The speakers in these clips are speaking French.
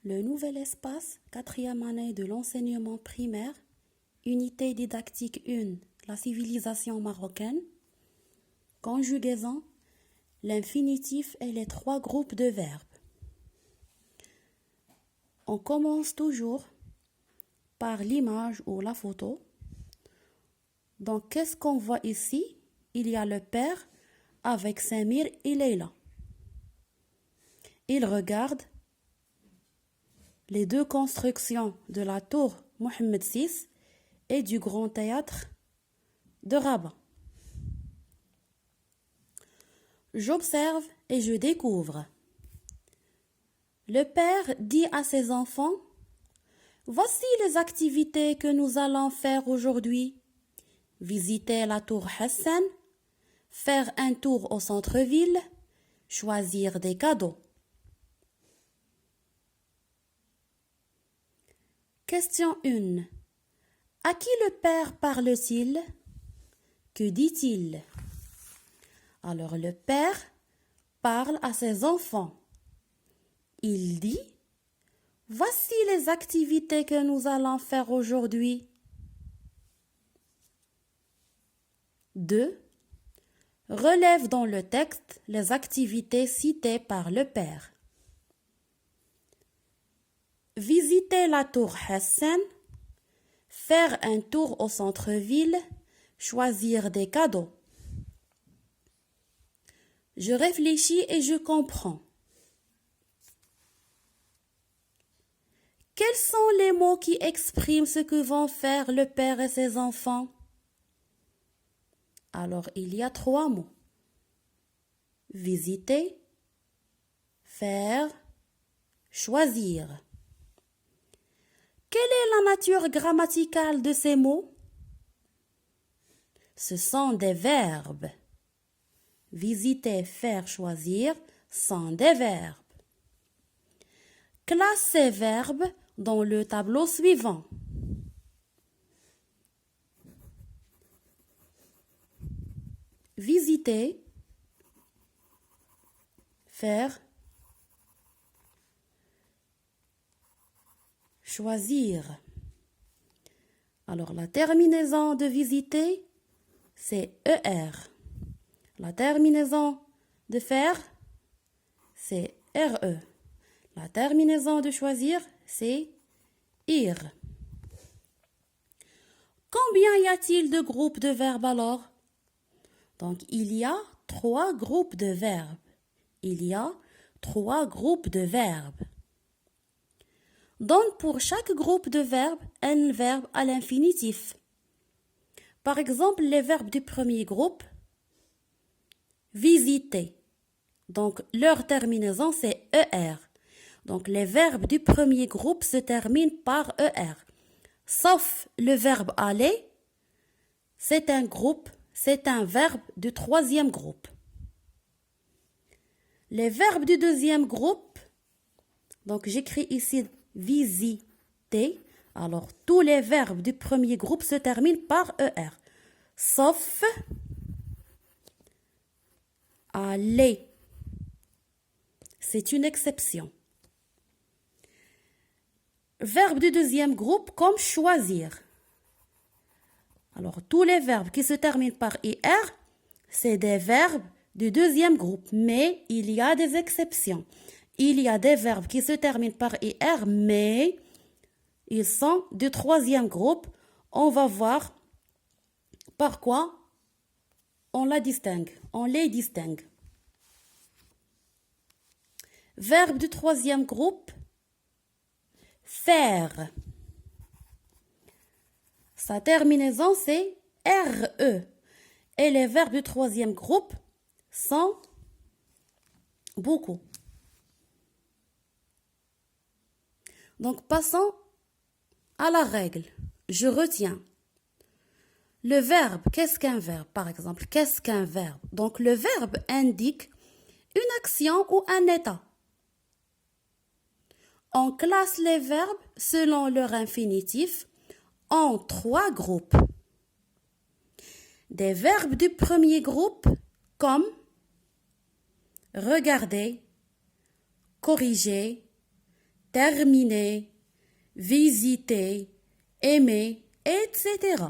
Le nouvel espace, quatrième année de l'enseignement primaire, unité didactique 1, la civilisation marocaine, conjugaison, l'infinitif et les trois groupes de verbes. On commence toujours par l'image ou la photo. Donc, qu'est-ce qu'on voit ici? Il y a le père avec Samir et Leila. Il regarde les deux constructions de la tour Mohammed VI et du grand théâtre de Rabat. J'observe et je découvre. Le père dit à ses enfants: voici les activités que nous allons faire aujourd'hui. Visiter la tour Hassan, faire un tour au centre-ville, choisir des cadeaux. Question 1. À qui le père parle-t-il? Que dit-il? Alors le père parle à ses enfants. Il dit: voici les activités que nous allons faire aujourd'hui. 2. Relève dans le texte les activités citées par le père. Visiter la tour Hassan, faire un tour au centre-ville, choisir des cadeaux. Je réfléchis et je comprends. Quels sont les mots qui expriment ce que vont faire le père et ses enfants? Alors, il y a 3 mots. Visiter, faire, choisir. Quelle est la nature grammaticale de ces mots? Ce sont des verbes. Visiter, faire, choisir sont des verbes. Classe ces verbes dans le tableau suivant. Visiter, faire, choisir. Alors la terminaison de visiter, c'est ER. La terminaison de faire, c'est RE. La terminaison de choisir, c'est IR. Combien y a-t-il de groupes de verbes alors? Donc, il y a 3 groupes de verbes. Il y a 3 groupes de verbes. Donne pour chaque groupe de verbes un verbe à l'infinitif. Par exemple, les verbes du premier groupe, visiter. Donc, leur terminaison, c'est ER. Donc, les verbes du premier groupe se terminent par ER. Sauf le verbe aller, c'est un verbe du troisième groupe. Les verbes du deuxième groupe, donc j'écris ici visiter. Alors, tous les verbes du premier groupe se terminent par ER. Sauf aller. C'est une exception. Verbe du deuxième groupe comme choisir. Alors, tous les verbes qui se terminent par IR, c'est des verbes du deuxième groupe. Mais il y a des exceptions. Il y a des verbes qui se terminent par IR, mais ils sont du troisième groupe. On va voir par quoi on les distingue. Verbe du troisième groupe, faire. Sa terminaison, c'est RE. Et les verbes du troisième groupe sont beaucoup. Donc, passons à la règle. Je retiens. Le verbe, qu'est-ce qu'un verbe? Par exemple, qu'est-ce qu'un verbe? Donc, le verbe indique une action ou un état. On classe les verbes selon leur infinitif en 3 groupes. Des verbes du premier groupe comme regarder, corriger, terminer, visiter, aimer, etc.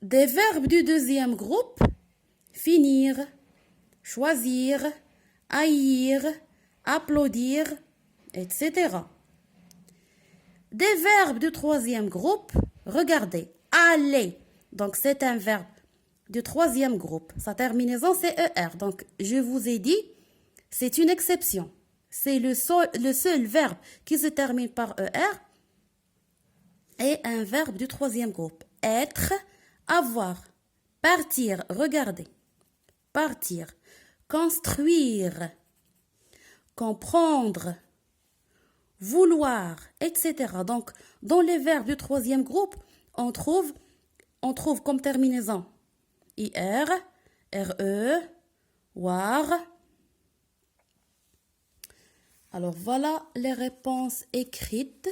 Des verbes du deuxième groupe, finir, choisir, haïr, applaudir, etc. Des verbes du troisième groupe, regardez, aller. Donc c'est un verbe du troisième groupe. Sa terminaison c'est ER. Donc je vous ai dit, c'est une exception. C'est le seul verbe qui se termine par ER et un verbe du troisième groupe. Être, avoir, partir, regardez, partir, construire, comprendre, vouloir, etc. Donc, dans les verbes du troisième groupe, on trouve comme terminaison IR, RE, WAR. Alors, voilà les réponses écrites.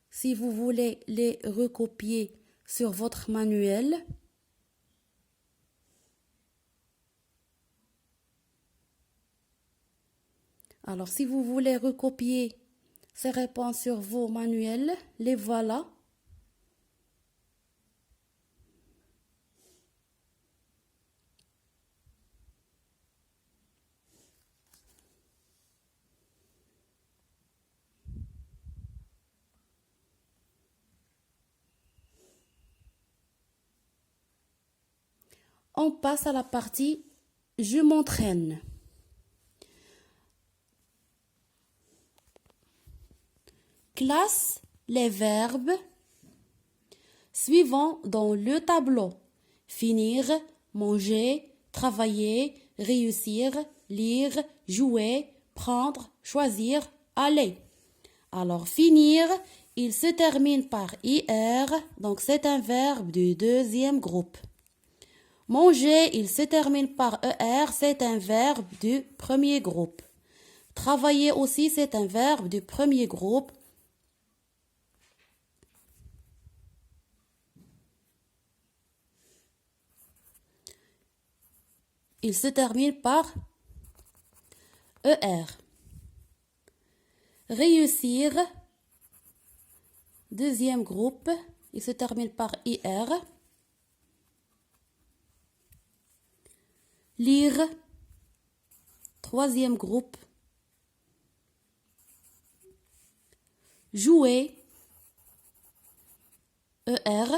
Si vous voulez les recopier sur votre manuel. Alors, si vous voulez recopier ces réponses sur vos manuels, les voilà. On passe à la partie « Je m'entraîne ». Classe les verbes suivants dans le tableau. Finir, manger, travailler, réussir, lire, jouer, prendre, choisir, aller. Alors, finir, il se termine par IR, donc c'est un verbe du deuxième groupe. Manger, il se termine par ER, c'est un verbe du premier groupe. Travailler aussi, c'est un verbe du premier groupe. Il se termine par ER. Réussir, deuxième groupe, il se termine par IR. Lire, troisième groupe. Jouer, ER.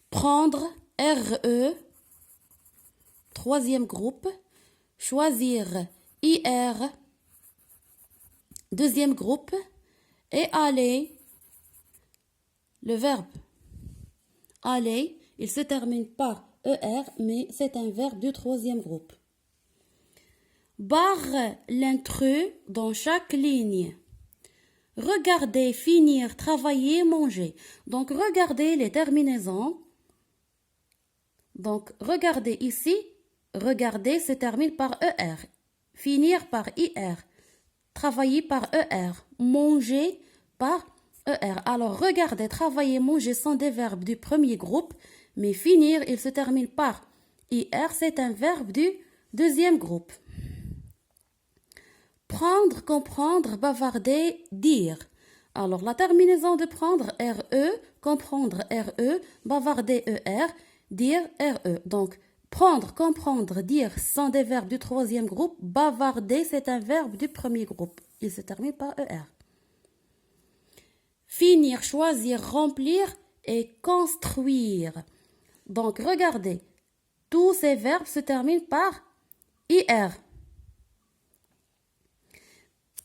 Prendre, RE, troisième groupe. Choisir, IR, deuxième groupe. Et aller, le verbe aller, il se termine par ER, mais c'est un verbe du troisième groupe. Barre l'intrus dans chaque ligne. Regardez, finir, travailler, manger. Donc, regardez les terminaisons. Donc, regardez ici. Regarder se termine par ER. Finir par IR. Travailler par ER. Manger par ER. Alors, regardez, travailler, manger sont des verbes du premier groupe. Mais finir, il se termine par IR. C'est un verbe du deuxième groupe. Prendre, comprendre, bavarder, dire. Alors, la terminaison de prendre, RE, comprendre, RE, bavarder, ER, dire, RE. Donc, prendre, comprendre, dire sont des verbes du troisième groupe. Bavarder, c'est un verbe du premier groupe. Il se termine par ER. Finir, choisir, remplir et construire. Donc, regardez, tous ces verbes se terminent par IR.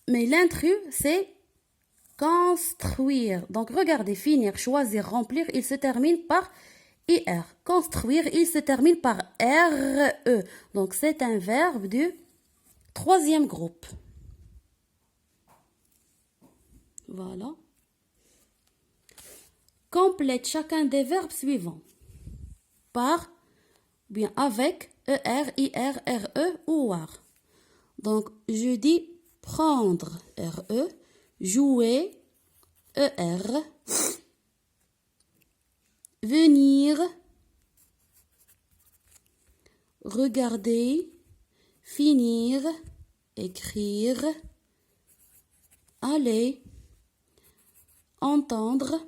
Mais l'intrus, c'est construire. Donc, regardez, finir, choisir, remplir, il se termine par IR. Construire, il se termine par RE. Donc, c'est un verbe du troisième groupe. Voilà. Complète chacun des verbes suivants. Par, bien avec, ER, IR, RE ou WAR. Donc, je dis prendre, RE, jouer, ER, venir, regarder, finir, écrire, aller, entendre,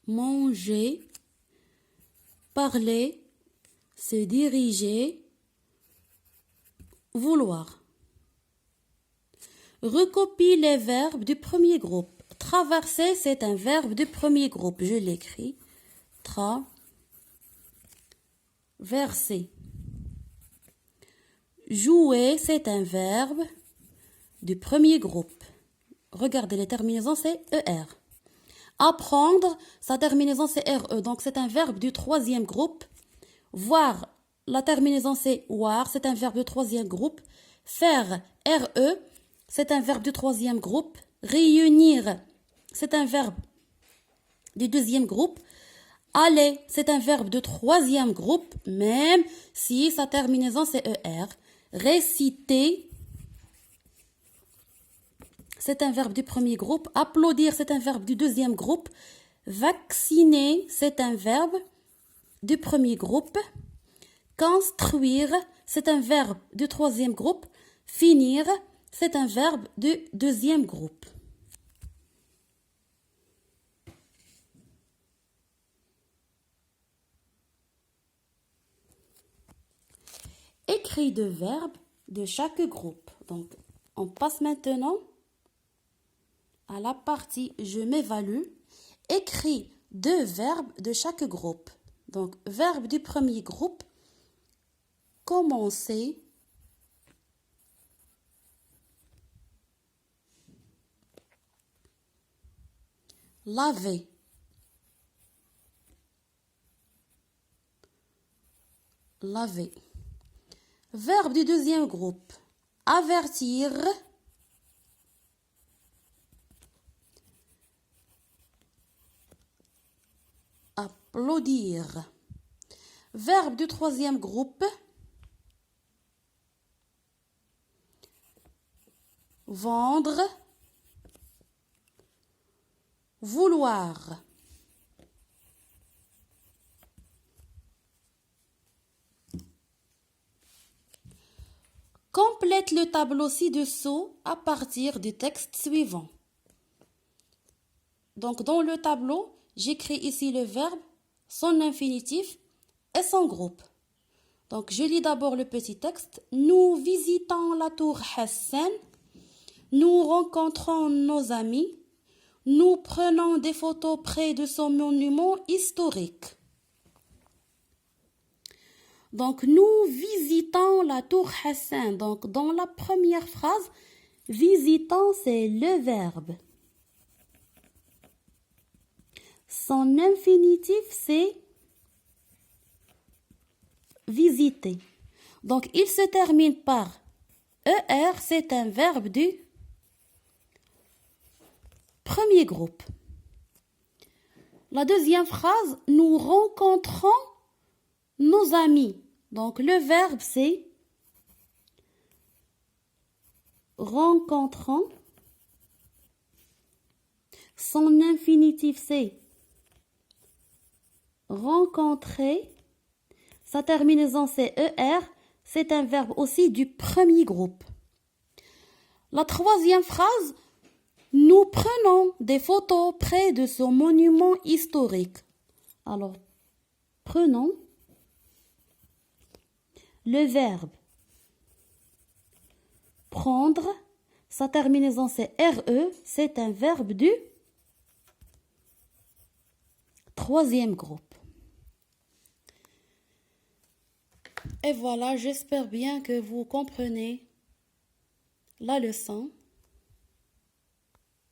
manger, parler, se diriger, vouloir. Recopie les verbes du premier groupe. Traverser, c'est un verbe du premier groupe. Je l'écris. Verser. Jouer, c'est un verbe du premier groupe. Regardez, les terminaisons, c'est ER. Apprendre, sa terminaison, c'est RE. Donc, c'est un verbe du troisième groupe. Voir, la terminaison, c'est WAR. C'est un verbe du troisième groupe. Faire, RE. C'est un verbe du troisième groupe. Réunir, c'est un verbe du deuxième groupe. Aller, c'est un verbe de troisième groupe, même si sa terminaison c'est ER. Réciter, c'est un verbe du premier groupe. Applaudir, c'est un verbe du deuxième groupe. Vacciner, c'est un verbe du premier groupe. Construire, c'est un verbe du troisième groupe. Finir, c'est un verbe du deuxième groupe. Écrit de verbes de chaque groupe. Donc, on passe maintenant à la partie je m'évalue. Écrit deux verbes de chaque groupe. Donc, verbe du premier groupe, commencer, laver, laver. Verbe du deuxième groupe, avertir, applaudir. Verbe du troisième groupe, vendre, vouloir. Complète le tableau ci-dessous à partir du texte suivant. Donc, dans le tableau, j'écris ici le verbe, son infinitif et son groupe. Donc, je lis d'abord le petit texte. Nous visitons la tour Hassan. Nous rencontrons nos amis. Nous prenons des photos près de son monument historique. Donc, nous visitons la tour Hassan. Donc, dans la première phrase, visitons, c'est le verbe. Son infinitif, c'est visiter. Donc, il se termine par ER, c'est un verbe du premier groupe. La deuxième phrase, nous rencontrons nos amis. Donc, le verbe, c'est rencontrons. Son infinitif, c'est rencontrer. Sa terminaison, c'est ER. C'est un verbe aussi du premier groupe. La troisième phrase, nous prenons des photos près de ce monument historique. Alors, prenons le verbe prendre. Sa terminaison, c'est RE. C'est un verbe du troisième groupe. Et voilà, j'espère bien que vous comprenez la leçon.